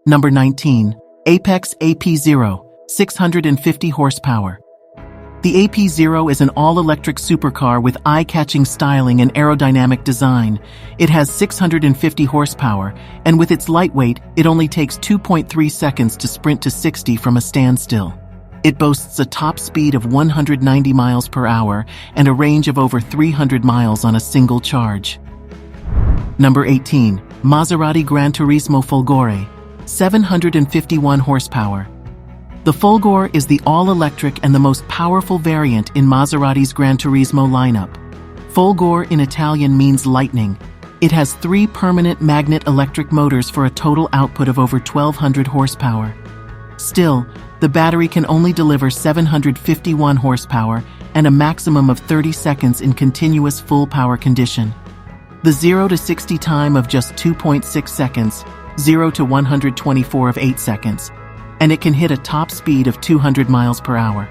Number 19. Apex AP0, 650 horsepower. The AP0 is an all-electric supercar with eye-catching styling and aerodynamic design. It has 650 horsepower, and with its lightweight, it only takes 2.3 seconds to sprint to 60 from a standstill. It boasts a top speed of 190 miles per hour and a range of over 300 miles on a single charge. Number 18. Maserati Gran Turismo Folgore, 751 horsepower. The Folgore is the all-electric and the most powerful variant in Maserati's Gran Turismo lineup. Folgore in Italian means lightning. It has 3 permanent magnet electric motors for a total output of over 1,200 horsepower. Still, the battery can only deliver 751 horsepower and a maximum of 30 seconds in continuous full power condition. The 0 to 60 time of just 2.6 seconds, 0 to 124 of 8 seconds, and it can hit a top speed of 200 miles per hour.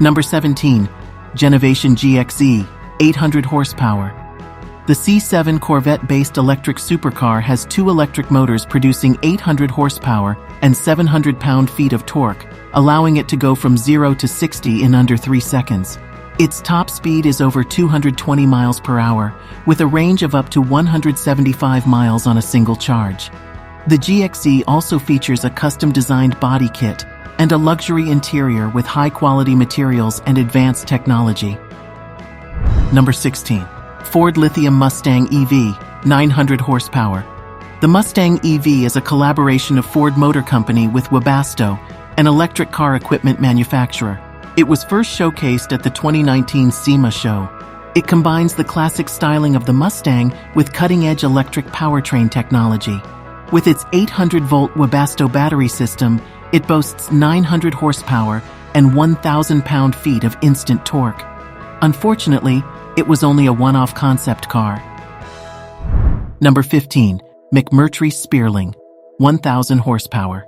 Number 17. Genovation GXE, 800 horsepower. The C7 Corvette-based electric supercar has 2 electric motors producing 800 horsepower and 700 pound-feet of torque, allowing it to go from 0 to 60 in under 3 seconds. Its top speed is over 220 miles per hour, with a range of up to 175 miles on a single charge. The GXE also features a custom-designed body kit and a luxury interior with high-quality materials and advanced technology. Number 16. Ford Lithium Mustang EV, 900 horsepower. The Mustang EV is a collaboration of Ford Motor Company with Webasto, an electric car equipment manufacturer. It was first showcased at the 2019 SEMA show. It combines the classic styling of the Mustang with cutting-edge electric powertrain technology. With its 800-volt Webasto battery system, it boasts 900 horsepower and 1,000 pound-feet of instant torque. Unfortunately, it was only a one-off concept car. Number 15. McMurtry Spearling, 1,000 horsepower.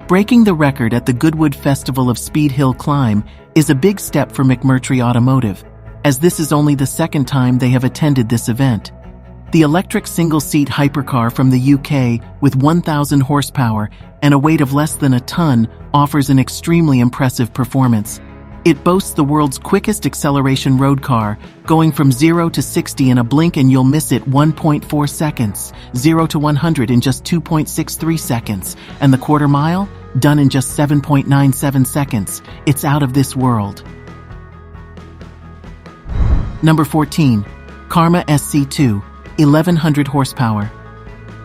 Breaking the record at the Goodwood Festival of Speed Hill Climb is a big step for McMurtry Automotive, as this is only the second time they have attended this event. The electric single-seat hypercar from the UK with 1,000 horsepower and a weight of less than a ton offers an extremely impressive performance. It boasts the world's quickest acceleration road car, going from 0 to 60 in a blink and you'll miss it 1.4 seconds, 0 to 100 in just 2.63 seconds, and the quarter mile, done in just 7.97 seconds. It's out of this world. Number 14. Karma SC2, 1,100 horsepower.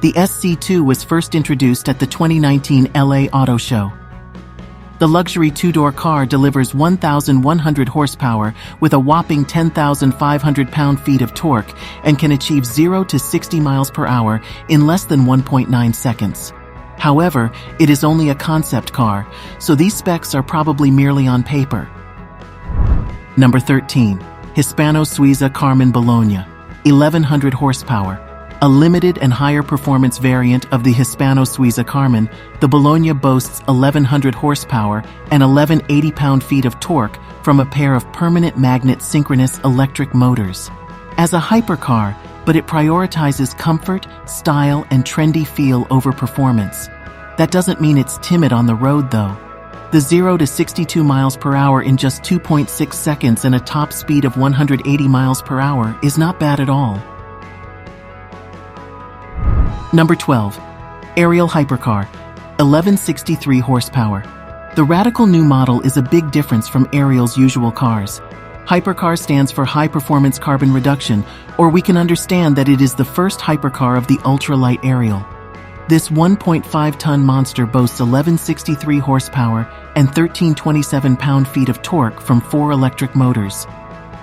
The SC2 was first introduced at the 2019 LA Auto Show. The luxury 2-door car delivers 1,100 horsepower with a whopping 10,500 pound-feet of torque and can achieve 0 to 60 miles per hour in less than 1.9 seconds. However, it is only a concept car, so these specs are probably merely on paper. Number 13. Hispano-Suiza Carmen Bologna, 1,100 horsepower. A limited and higher performance variant of the Hispano-Suiza Carmen, the Bologna boasts 1,100 horsepower and 1,180 pound-feet of torque from a pair of permanent magnet synchronous electric motors. As a hypercar, but it prioritizes comfort, style, and trendy feel over performance. That doesn't mean it's timid on the road, though. The 0 to 62 miles per hour in just 2.6 seconds and a top speed of 180 miles per hour is not bad at all. Number 12. Ariel Hypercar, 1,163 horsepower. The radical new model is a big difference from Ariel's usual cars. Hypercar stands for High Performance Carbon Reduction, or we can understand that it is the first hypercar of the ultralight Ariel. This 1.5-ton monster boasts 1,163 horsepower and 1,327 pound-feet of torque from 4 electric motors.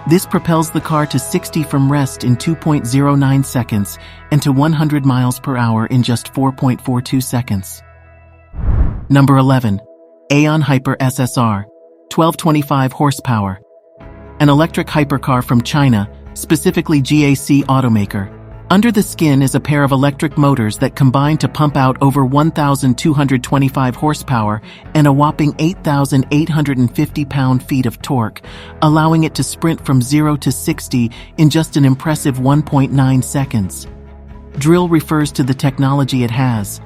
This propels the car to 60 from rest in 2.09 seconds and to 100 miles per hour in just 4.42 seconds. Number 11. Aeon Hyper SSR, 1,225 horsepower. An electric hypercar from China, specifically GAC automaker. Under the skin is a pair of electric motors that combine to pump out over 1,225 horsepower and a whopping 8,850 pound-feet of torque, allowing it to sprint from 0 to 60 in just an impressive 1.9 seconds. Drill refers to the technology it has.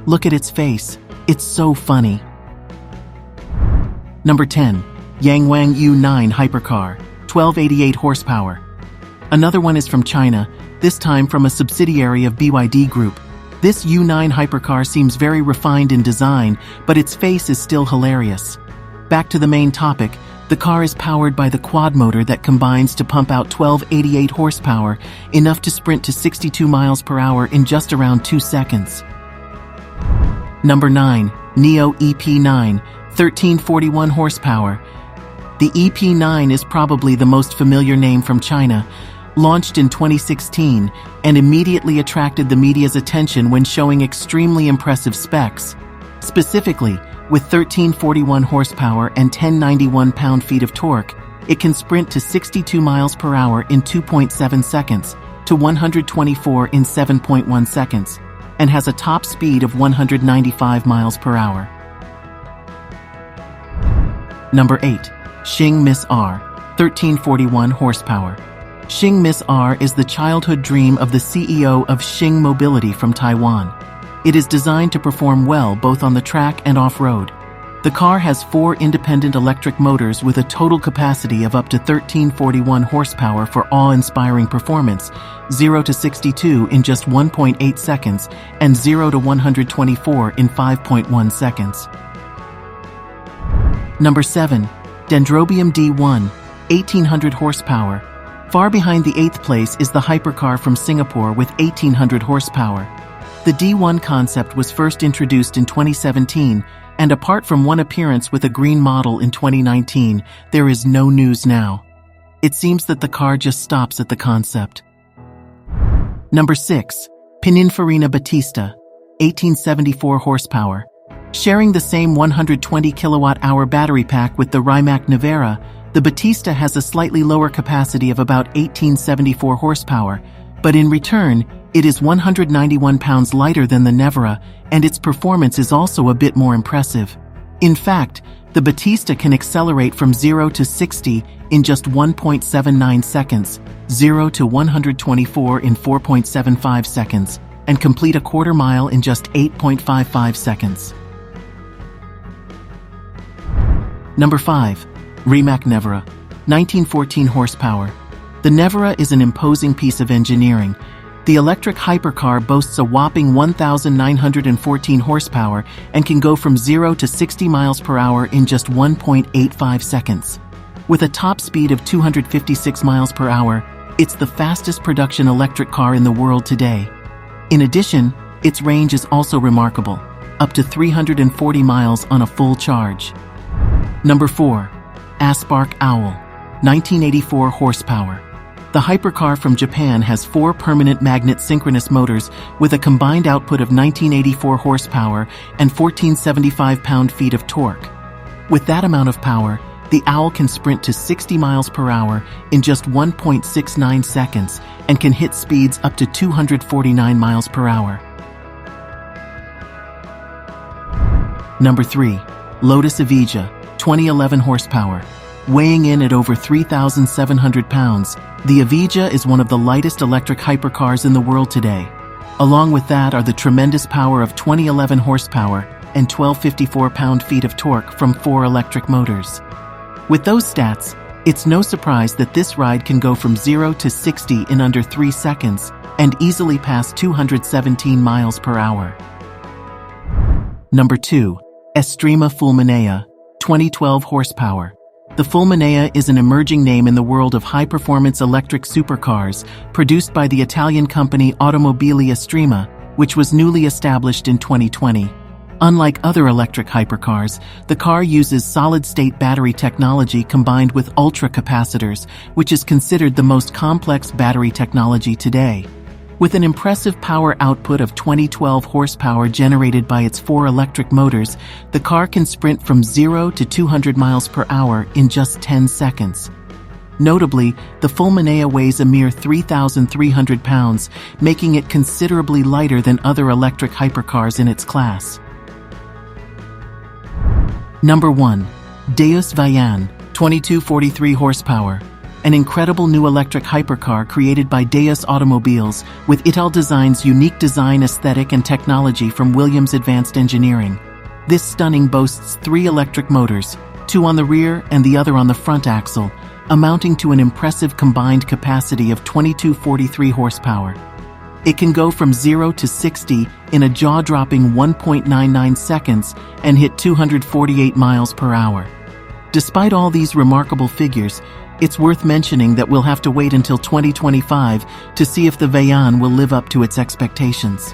Look at its face. It's so funny. Number 10. Yangwang U9 Hypercar, 1288 horsepower. Another one is from China, this time from a subsidiary of BYD Group. This U9 hypercar seems very refined in design, but its face is still hilarious. Back to the main topic, the car is powered by the quad motor that combines to pump out 1288 horsepower, enough to sprint to 62 miles per hour in just around 2 seconds. Number 9. Neo EP9, 1341 horsepower. The EP9 is probably the most familiar name from China, launched in 2016, and immediately attracted the media's attention when showing extremely impressive specs. Specifically, with 1341 horsepower and 1091 pound-feet of torque, it can sprint to 62 miles per hour in 2.7 seconds, to 124 in 7.1 seconds, and has a top speed of 195 miles per hour. Number 8. Xing Miss R, 1341 horsepower. Xing Miss R is the childhood dream of the CEO of Xing Mobility from Taiwan. It is designed to perform well both on the track and off-road. The car has 4 independent electric motors with a total capacity of up to 1341 horsepower for awe-inspiring performance, 0 to 62 in just 1.8 seconds, and 0 to 124 in 5.1 seconds. Number 7. Dendrobium D1, 1800 horsepower. Far behind the 8th place is the hypercar from Singapore with 1800 horsepower. The D1 concept was first introduced in 2017, and apart from one appearance with a green model in 2019, there is no news now. It seems that the car just stops at the concept. Number 6. Pininfarina Battista, 1874 horsepower. Sharing the same 120 kilowatt-hour battery pack with the Rimac Nevera, the Battista has a slightly lower capacity of about 1874 horsepower, but in return, it is 191 pounds lighter than the Nevera, and its performance is also a bit more impressive. In fact, the Battista can accelerate from 0 to 60 in just 1.79 seconds, 0 to 124 in 4.75 seconds, and complete a quarter mile in just 8.55 seconds. Number 5. Rimac Nevera, 1914 horsepower. The Nevera is an imposing piece of engineering. The electric hypercar boasts a whopping 1,914 horsepower and can go from 0 to 60 miles per hour in just 1.85 seconds. With a top speed of 256 miles per hour, it's the fastest production electric car in the world today. In addition, its range is also remarkable, up to 340 miles on a full charge. Number 4. Aspirated, 1984 horsepower. The hypercar from Japan has 4 permanent magnet synchronous motors with a combined output of 1984 horsepower and 1475 pound-feet of torque. With that amount of power, the Owl can sprint to 60 miles per hour in just 1.69 seconds and can hit speeds up to 249 miles per hour. Number 3. Lotus Evija, 2011 horsepower. Weighing in at over 3,700 pounds, the Evija is one of the lightest electric hypercars in the world today. Along with that are the tremendous power of 2011 horsepower and 1,254 pound-feet of torque from 4 electric motors. With those stats, it's no surprise that this ride can go from 0 to 60 in under 3 seconds and easily pass 217 miles per hour. Number 2. Estrema Fulminea, 2012 horsepower. The Fulminea is an emerging name in the world of high-performance electric supercars produced by the Italian company Automobili Estrema, which was newly established in 2020. Unlike other electric hypercars, the car uses solid-state battery technology combined with ultra-capacitors, which is considered the most complex battery technology today. With an impressive power output of 2012 horsepower generated by its 4 electric motors, the car can sprint from 0 to 200 miles per hour in just 10 seconds. Notably, the Fulminea weighs a mere 3,300 pounds, making it considerably lighter than other electric hypercars in its class. Number 1. Deus Vayan, 2243 horsepower. an incredible new electric hypercar created by Deus Automobiles with Ital Design's unique design aesthetic and technology from Williams Advanced Engineering. This stunning boasts 3 electric motors, 2 on the rear and the other on the front axle, amounting to an impressive combined capacity of 2243 horsepower. It can go from 0 to 60 in a jaw-dropping 1.99 seconds and hit 248 miles per hour. Despite all these remarkable figures, it's worth mentioning that we'll have to wait until 2025 to see if the Veyan will live up to its expectations.